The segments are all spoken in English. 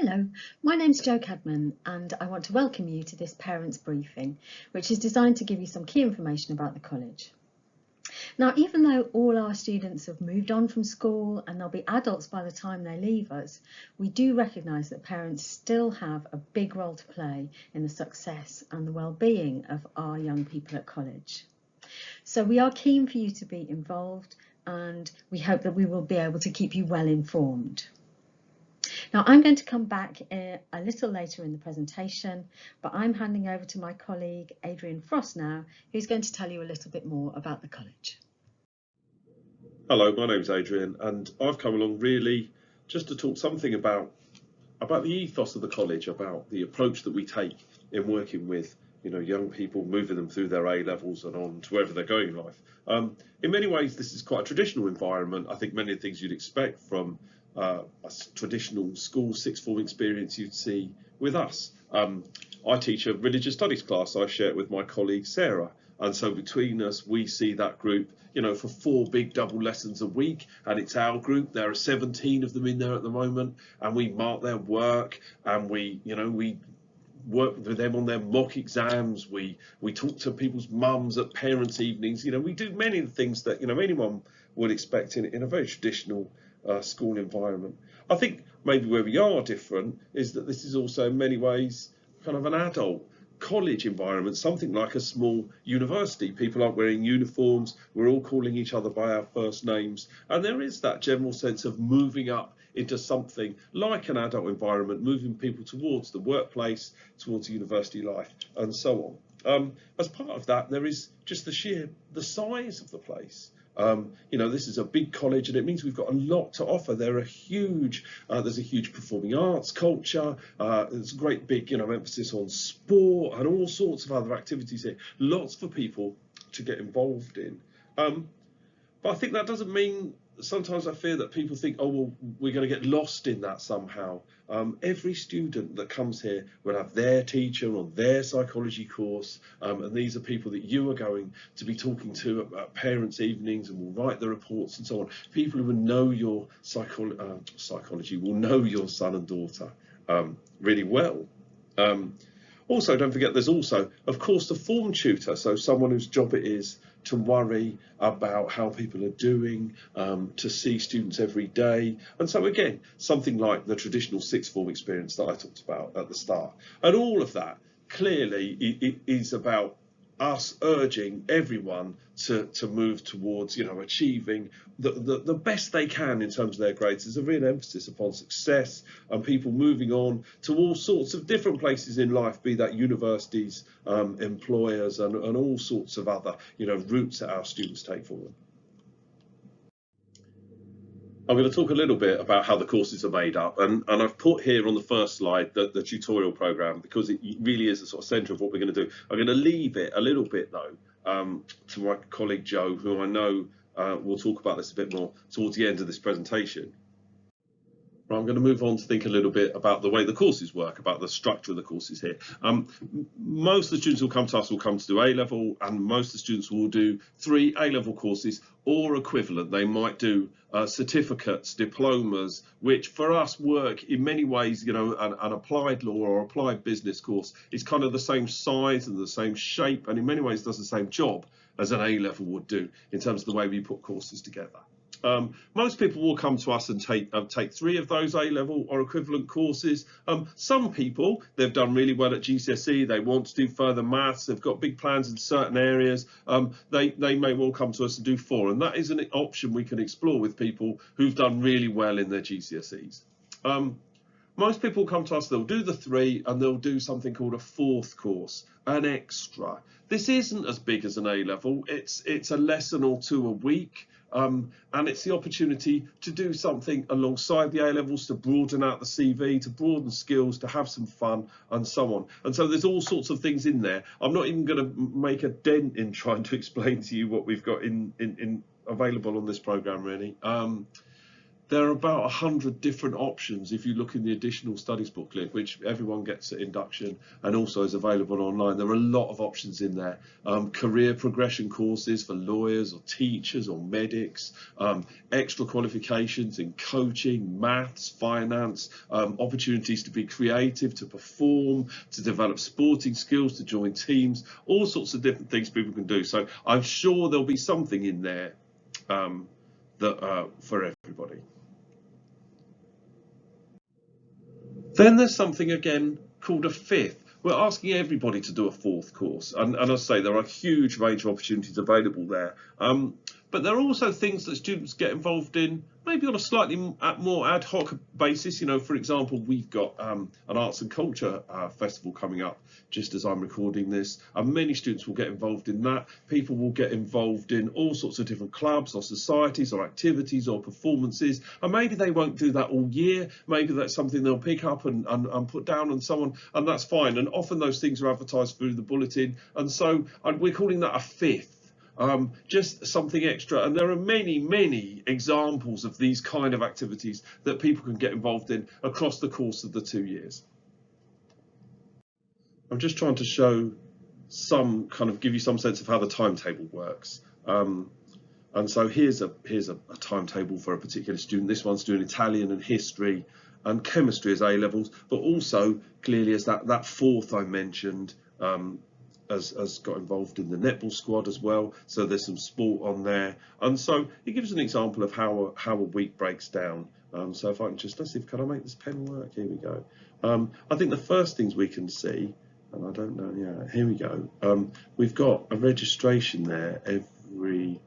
Hello, my name's Jo Cadman and I want to welcome you to this parents briefing, which is designed to give you some key information about the college. Now, even though all our students have moved on from school and they'll be adults by the time they leave us, we do recognise that parents still have a big role to play in the success and the well-being of our young people at college. So we are keen for you to be involved and we hope that we will be able to keep you well informed. Now, I'm going to come back a little later in the presentation, but I'm handing over to my colleague Adrian Frost now, who's going to tell you a little bit more about the college. Hello, my name's Adrian, and I've come along really just to talk something about the ethos of the college, about the approach that we take in working with young people, moving them through their A-levels and on to wherever they're going in life. In many ways, this is quite a traditional environment. I think many of the things you'd expect from a traditional school sixth form experience you'd see with us. I teach a religious studies class. I share it with my colleague Sarah, and so between us we see that group for 4 big double lessons a week, and it's our group. There are 17 of them in there at the moment, and we mark their work, and we work with them on their mock exams. We talk to people's mums at parents' evenings. We do many of the things that anyone would expect in a very traditional school environment. I think maybe where we are different is that this is also in many ways kind of an adult college environment, something like a small university. People aren't wearing uniforms, we're all calling each other by our first names, and there is that general sense of moving up into something like an adult environment, moving people towards the workplace, towards university life, and so on. As part of that, there is just the size of the place. This is a big college, and it means we've got a lot to offer. There's a huge performing arts culture. There's a great big, emphasis on sport and all sorts of other activities here. Lots for people to get involved in. But I think that doesn't mean. Sometimes I fear that people think, oh, well, we're going to get lost in that somehow. Every student that comes here will have their teacher on their psychology course, and these are people that you are going to be talking to at parents' evenings and will write the reports and so on. People who will know your psychology, will know your son and daughter really well. Also, don't forget, there's also, of course, the form tutor, so someone whose job it is to worry about how people are doing, to see students every day. And so again, something like the traditional sixth form experience that I talked about at the start. And all of that clearly is about us urging everyone to move towards achieving the best they can in terms of their grades. There's a real emphasis upon success and people moving on to all sorts of different places in life, be that universities, employers, and all sorts of other routes that our students take forward. I'm going to talk a little bit about how the courses are made up, and I've put here on the first slide the tutorial program, because it really is the sort of centre of what we're going to do. I'm going to leave it a little bit though to my colleague Jo, who I know will talk about this a bit more towards the end of this presentation. I'm going to move on to think a little bit about the way the courses work, about the structure of the courses here. Most of the students who come to us will come to do A-level, and most of the students will do 3 A-level courses or equivalent. They might do certificates, diplomas, which for us work in many ways. An applied law or applied business course is kind of the same size and the same shape, and in many ways does the same job as an A-level would do in terms of the way we put courses together. Most people will come to us and take 3 of those A-level or equivalent courses. Some people, they've done really well at GCSE, they want to do further maths, they've got big plans in certain areas, they may well come to us and do 4, and that is an option we can explore with people who've done really well in their GCSEs. Most people come to us, they'll do the 3 and they'll do something called a 4th course, an extra. This isn't as big as an A-level, it's a lesson or 2 a week. And it's the opportunity to do something alongside the A-levels, to broaden out the CV, to broaden skills, to have some fun, and so on. And so there's all sorts of things in there. I'm not even going to make a dent in trying to explain to you what we've got in available on this programme, really. there are about 100 different options if you look in the additional studies booklet, which everyone gets at induction and also is available online. There are a lot of options in there. Career progression courses for lawyers or teachers or medics, extra qualifications in coaching, maths, finance, opportunities to be creative, to perform, to develop sporting skills, to join teams, all sorts of different things people can do. So I'm sure there'll be something in there for everybody. Then there's something again called a fifth. We're asking everybody to do a fourth course, and as I say, there are a huge range of opportunities available there. But there are also things that students get involved in, maybe on a slightly more ad hoc basis. You know, for example, we've got an arts and culture festival coming up just as I'm recording this, and many students will get involved in that. People will get involved in all sorts of different clubs or societies or activities or performances, and maybe they won't do that all year. Maybe that's something they'll pick up and put down and so on, and that's fine. And often those things are advertised through the bulletin, and so we're calling that a fifth. Just something extra, and there are many examples of these kind of activities that people can get involved in across the course of the 2 years. I'm just trying to show give you some sense of how the timetable works. And so here's a timetable for a particular student. This one's doing Italian and history and chemistry as A levels, but also clearly as that fourth I mentioned, has got involved in the netball squad as well, so there's some sport on there, and so it gives an example of how a week breaks down. So if I can let's see, can I make this pen work? Here we go. I think the first things we can see, and I don't know, yeah, here we go. We've got a registration there every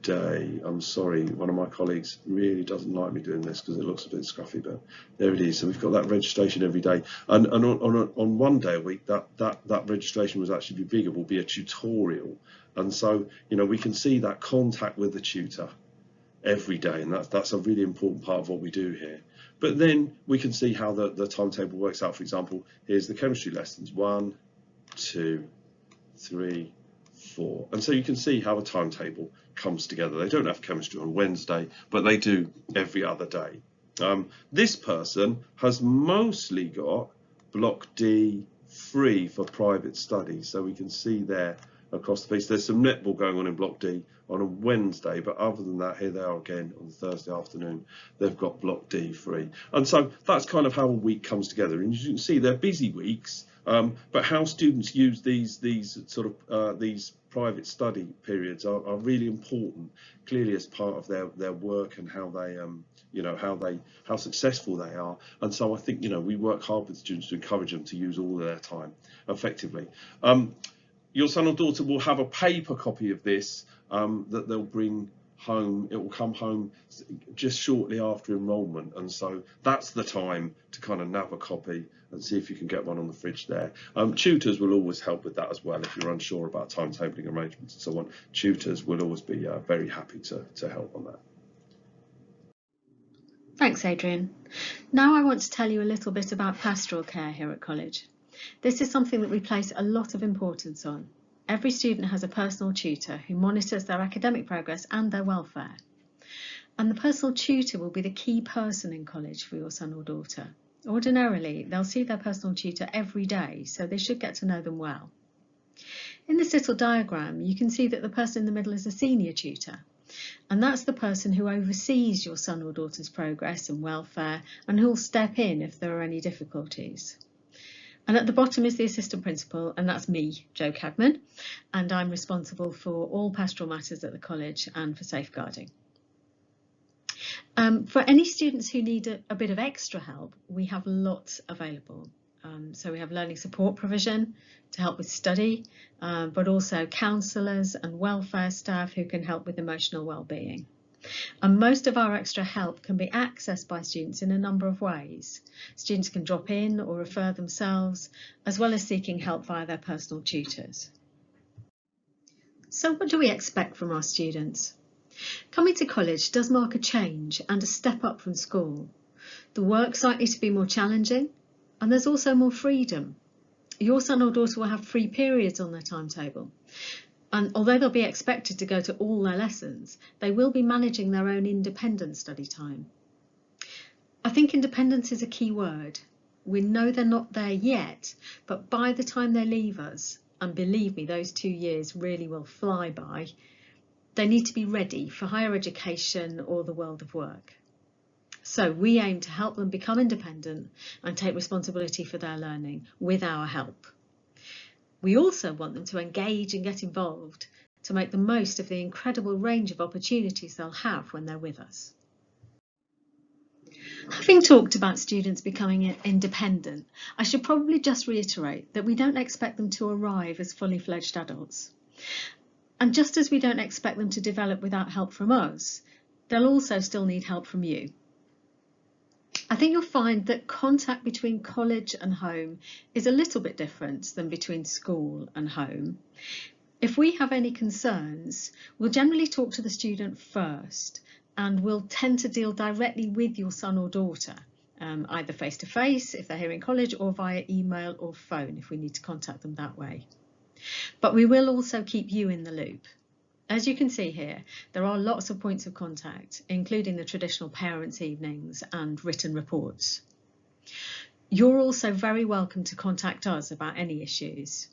day. I'm sorry, one of my colleagues really doesn't like me doing this because it looks a bit scruffy, but there it is. So we've got that registration every day, and on one day a week that registration was actually bigger, will be a tutorial, and so we can see that contact with the tutor every day, and that's a really important part of what we do here. But then we can see how the timetable works out. For example, here's the chemistry lessons: 1, 2, 3, 4, and so you can see how a timetable comes together. They don't have chemistry on Wednesday, but they do every other day. This person has mostly got block D free for private study, so we can see there across the piece there's some netball going on in block D on a Wednesday, but other than that, here they are again on Thursday afternoon. They've got block D free, and so that's kind of how a week comes together. And you can see they're busy weeks, but how students use these private study periods are really important, clearly as part of their work and how they how successful they are. And so I think we work hard with students to encourage them to use all of their time effectively. Your son or daughter will have a paper copy of this that they'll bring home. It will come home just shortly after enrolment, and so that's the time to kind of nab a copy and see if you can get one on the fridge there. Tutors will always help with that as well if you're unsure about timetabling arrangements and so on. Tutors will always be very happy to help on that. Thanks, Adrian. Now I want to tell you a little bit about pastoral care here at college. This is something that we place a lot of importance on. Every student has a personal tutor who monitors their academic progress and their welfare. And the personal tutor will be the key person in college for your son or daughter. Ordinarily, they'll see their personal tutor every day, so they should get to know them well. In this little diagram, you can see that the person in the middle is a senior tutor, and that's the person who oversees your son or daughter's progress and welfare and who'll step in if there are any difficulties. And at the bottom is the assistant principal, and that's me, Jo Cadman, and I'm responsible for all pastoral matters at the college and for safeguarding. For any students who need a bit of extra help, we have lots available. So we have learning support provision to help with study, but also counsellors and welfare staff who can help with emotional well-being. And most of our extra help can be accessed by students in a number of ways. Students can drop in or refer themselves, as well as seeking help via their personal tutors. So what do we expect from our students? Coming to college does mark a change and a step up from school. The work's likely to be more challenging, and there's also more freedom. Your son or daughter will have free periods on their timetable. And although they'll be expected to go to all their lessons, they will be managing their own independent study time. I think independence is a key word. We know they're not there yet, but by the time they leave us, and believe me, those 2 years really will fly by, they need to be ready for higher education or the world of work. So we aim to help them become independent and take responsibility for their learning with our help. We also want them to engage and get involved to make the most of the incredible range of opportunities they'll have when they're with us. Having talked about students becoming independent, I should probably just reiterate that we don't expect them to arrive as fully fledged adults. And just as we don't expect them to develop without help from us, they'll also still need help from you. I think you'll find that contact between college and home is a little bit different than between school and home. If we have any concerns, we'll generally talk to the student first, and we'll tend to deal directly with your son or daughter, either face-to-face if they're here in college, or via email or phone if we need to contact them that way. But we will also keep you in the loop. As you can see here, there are lots of points of contact, including the traditional parents' evenings and written reports. You're also very welcome to contact us about any issues.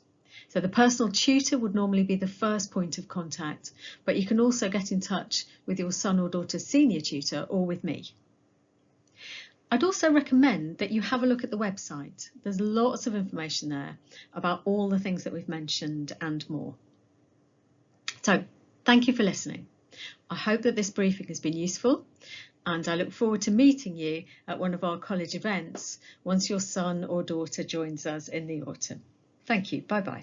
So the personal tutor would normally be the first point of contact, but you can also get in touch with your son or daughter's senior tutor or with me. I'd also recommend that you have a look at the website. There's lots of information there about all the things that we've mentioned and more. So thank you for listening. I hope that this briefing has been useful, and I look forward to meeting you at one of our college events once your son or daughter joins us in the autumn. Thank you. Bye-bye.